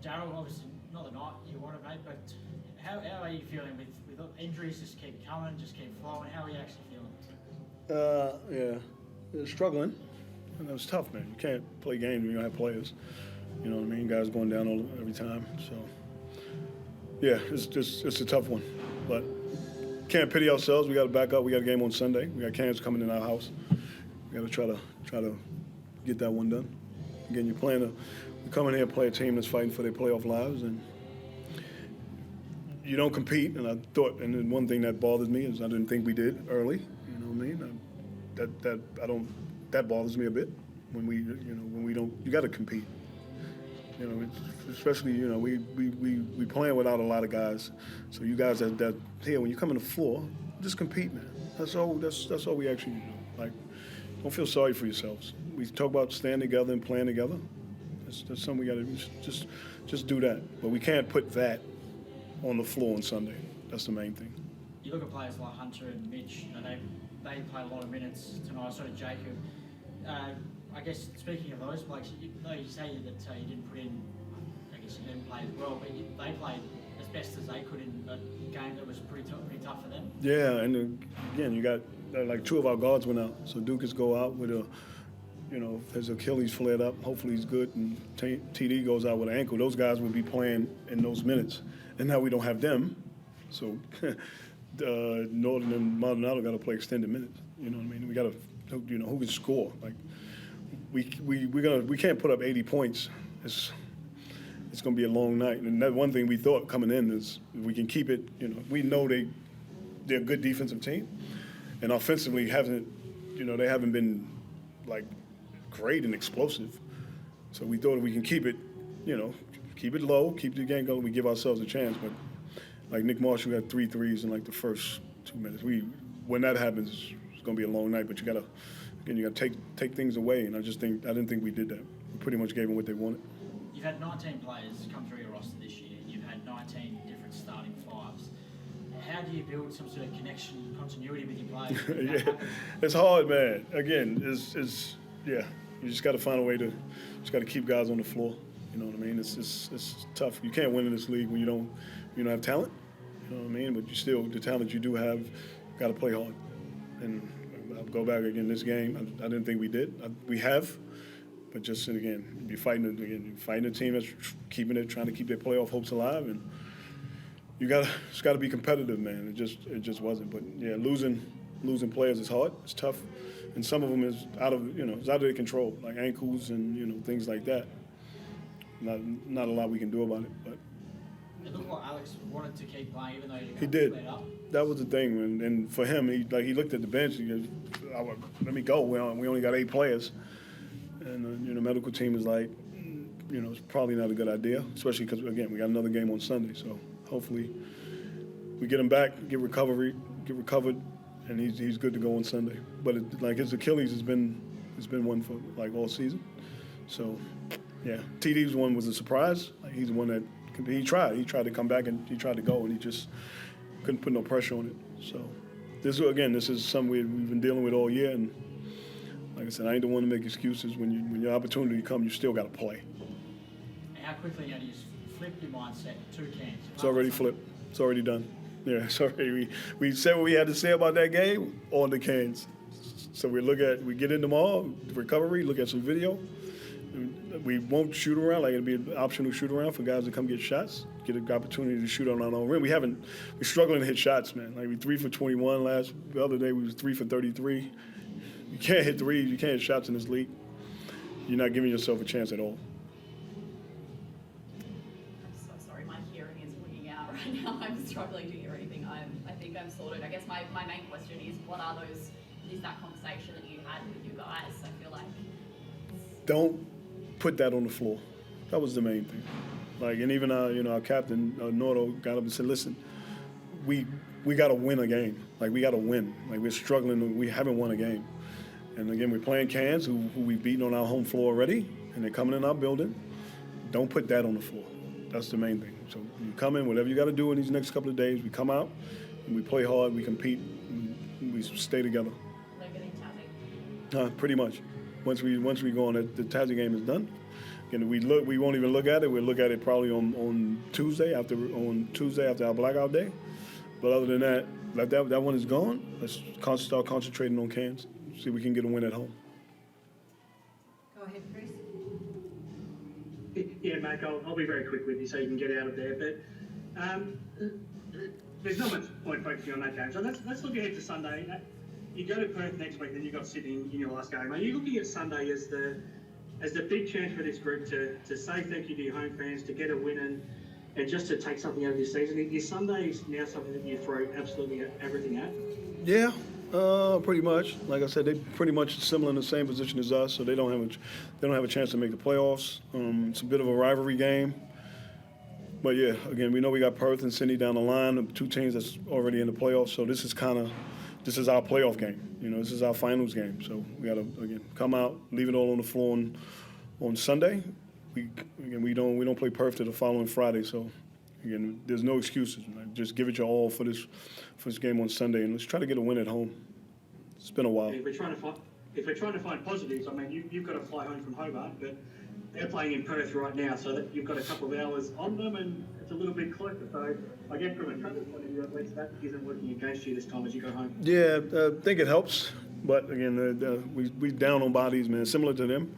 Darryl, obviously not the night you wanted, mate, but how are you feeling with injuries just keep coming, just keep flowing? How are you actually feeling? Yeah, struggling. And that was tough, man. You can't play games when you don't have players. You know what I mean? Guys going down every time. So, yeah, it's a tough one. But can't pity ourselves. We got to back up. We got a game on Sunday. We got Cairns coming in our house. We got to try to get that one done. Again, you come in here and play a team that's fighting for their playoff lives, and you don't compete. And and then one thing that bothers me is I didn't think we did early. You know what I mean? That bothers me a bit when we don't. You got to compete. You know, especially we playing without a lot of guys. So you guys that here when you come on the floor, just compete, man. That's all we actually do. Like, don't feel sorry for yourselves. We talk about staying together and playing together. That's something we got to just do that. But we can't put that on the floor on Sunday. That's the main thing. You look at players like Hunter and Mitch. They played a lot of minutes tonight. So did Jacob. I guess speaking of those blokes, you say that you didn't put in. I guess you didn't play as well, but they played as best as they could in a game that was pretty tough for them. Yeah, and again, you got like two of our guards went out, so Dukas go out with his Achilles flared up. Hopefully he's good, and TD goes out with an ankle. Those guys will be playing in those minutes, and now we don't have them, so Northern and Maldonado got to play extended minutes. You know what I mean? We got to, who can score. Like we can't put up 80 points. It's going to be a long night. And that one thing we thought coming in is if we can keep it. We know they're a good defensive team, and offensively they haven't been like great and explosive. So we thought if we can keep it low, keep the game going, we give ourselves a chance. But like Nick Marshall got 3 threes in like the first 2 minutes. When that happens, it's going to be a long night. But you got to take things away. And I didn't think we did that. We pretty much gave them what they wanted. You've had 19 players come through your roster this year. You've had 19 different starting fives. How do you build some sort of connection, continuity with your players? Yeah, it's hard, man. Again, you just got to find a way to keep guys on the floor. You know what I mean? It's tough. You can't win in this league when you don't have talent. You know what I mean? But the talent you do have, got to play hard. And I'll go back again this game. I didn't think we did. We have. But just again, you're fighting a team that's keeping it, trying to keep their playoff hopes alive, and it's got to be competitive, man. It just wasn't. But yeah, losing players is hard. It's tough, and some of them is out of their control, like ankles and things like that. Not a lot we can do about it. But it looked like Alex wanted to keep playing, even though he did. Played up. That was the thing, and for him, he looked at the bench. He goes, "Let me go. We only got 8 players." And the medical team is like, it's probably not a good idea, especially because, again, we got another game on Sunday. So hopefully we get him back, get recovered, and he's good to go on Sunday. But his Achilles has been one for like all season. So yeah, TD's one was a surprise. Like, he's the one that he tried to come back and he tried to go, and he just couldn't put no pressure on it. So this is something we've been dealing with all year, and like I said, I ain't the one to make excuses. When your opportunity comes, you still got to play. How quickly do you flip your mindset to Cairns? It's already flipped. It's already done. Yeah, it's already. We said what we had to say about that game on the Cairns. So we get in tomorrow, recovery, look at some video. We won't shoot around. Like, it'll be an optional shoot around for guys to come get shots, get an opportunity to shoot on our own rim. We're struggling to hit shots, man. Like, we 3 for 21 the other day we was 3 for 33. You can't hit threes. You can't hit shots in this league. You're not giving yourself a chance at all. I'm so sorry. My hearing is wigging out right now. I'm struggling to hear anything. I think I'm sorted. I guess my main question is, is that conversation that you had with you guys? I feel like don't put that on the floor. That was the main thing. Like, and even our captain Nordo got up and said, "Listen, we got to win a game. Like, we got to win. Like, we're struggling. We haven't won a game." And again, we're playing Cairns, who we've beaten on our home floor already, and they're coming in our building. Don't put that on the floor. That's the main thing. So you come in, whatever you got to do in these next couple of days, we come out, and we play hard, we compete, and we stay together. Like getting Tassie? Pretty much. Once we go on, the Tassie game is done. Again, we won't even look at it. We'll look at it probably on Tuesday after our blackout day. But other than that, like that one is gone. Let's start concentrating on Cairns. See if we can get a win at home. Go ahead, Chris. Yeah, Mac, I'll be very quick with you so you can get out of there. But there's not much point focusing on that game. So let's look ahead to Sunday. You go to Perth next week, then you've got Sydney in your last game. Are you looking at Sunday as the big chance for this group to say thank you to your home fans, to get a win and just to take something out of this season? Is Sunday now something that you throw absolutely everything at? Yeah, pretty much. Like I said, they pretty much similar in the same position as us, so they don't have a chance to make the playoffs. It's a bit of a rivalry game. But yeah, again, we know we got Perth and Sydney down the line, the two teams that's already in the playoffs. So this is our playoff game. This is our finals game. So we got to again come out, leave it all on the floor on Sunday. We don't play Perth till the following Friday. So again, there's no excuses. Right? Just give it your all for this game on Sunday, and let's try to get a win at home. It's been a while. If we're trying to find positives, I mean, you've got to fly home from Hobart, but they're playing in Perth right now, so that you've got a couple of hours on them, and it's a little bit closer. So I guess from a travel point of view, at least that isn't working against you this time as you go home. Yeah, I think it helps, but again, we down on bodies, man, similar to them,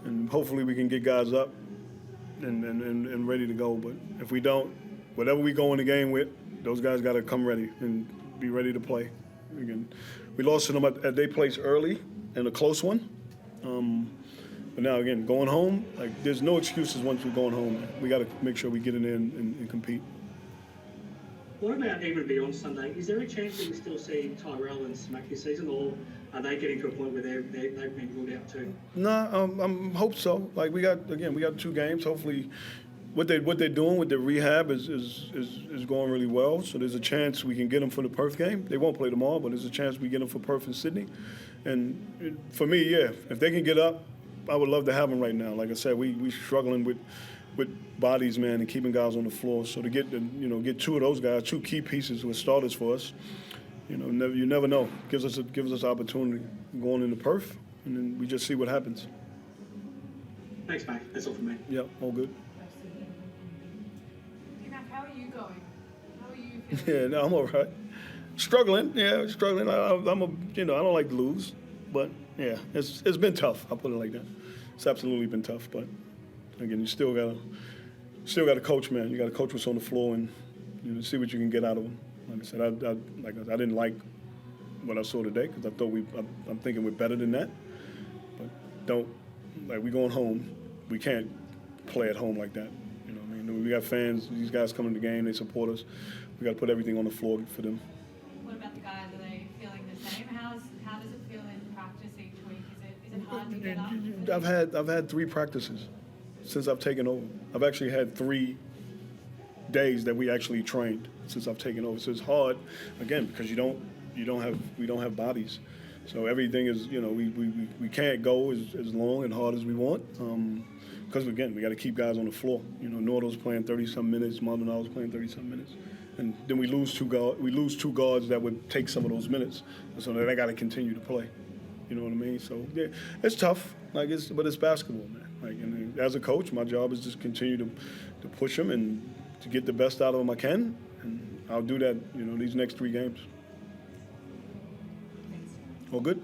and hopefully we can get guys up and ready to go. But if we don't, whatever we go in the game with, those guys got to come ready and be ready to play. Again, we lost to them at their place early in a close one. But now, again, going home, like there's no excuses once we're going home. We got to make sure we get in there and compete. What about even beyond Sunday? Is there a chance that we still see Tyrell and Smack this season, or are they getting to a point where they've been ruled out too? No, I hope so. Like we got 2 games. Hopefully, what they're doing with their rehab is going really well. So there's a chance we can get them for the Perth game. They won't play tomorrow, but there's a chance we get them for Perth and Sydney. And for me, yeah, if they can get up, I would love to have them right now. Like I said, we struggling with bodies, man, and keeping guys on the floor. So to get 2 of those guys, 2 key pieces who are starters for us, you never know. Gives us opportunity going into Perth, and then we just see what happens. Thanks, mate. That's all from me. Yeah, all good. Mac, how are you going? How are you feeling? Yeah, no, I'm all right. Struggling. I don't like to lose, but yeah, it's been tough. I'll put it like that. It's absolutely been tough, but again, you still gotta coach, man. You gotta coach what's on the floor and see what you can get out of them. Like I said, I didn't like what I saw today because I thought I'm thinking we're better than that. But we going home, we can't play at home like that. You know what I mean? We got fans. These guys come to the game. They support us. We got to put everything on the floor for them. What about the guys? Are they feeling the same? How does it feel in practice each week? Is it hard to get up? I've had 3 practices since I've taken over. I've actually had 3 days that we actually trained since I've taken over. So it's hard, again, because we don't have bodies. So everything is, we can't go as long and hard as we want. Because again, we got to keep guys on the floor. Nordo's playing 30-some minutes, Maldonado's playing 30-some minutes, and then we lose 2 guards that would take some of those minutes, so they got to continue to play. You know what I mean? So yeah, it's tough. But it's basketball, man. And as a coach, my job is just continue to push them and to get the best out of them I can, and I'll do that. These next 3 games. Thanks. All good.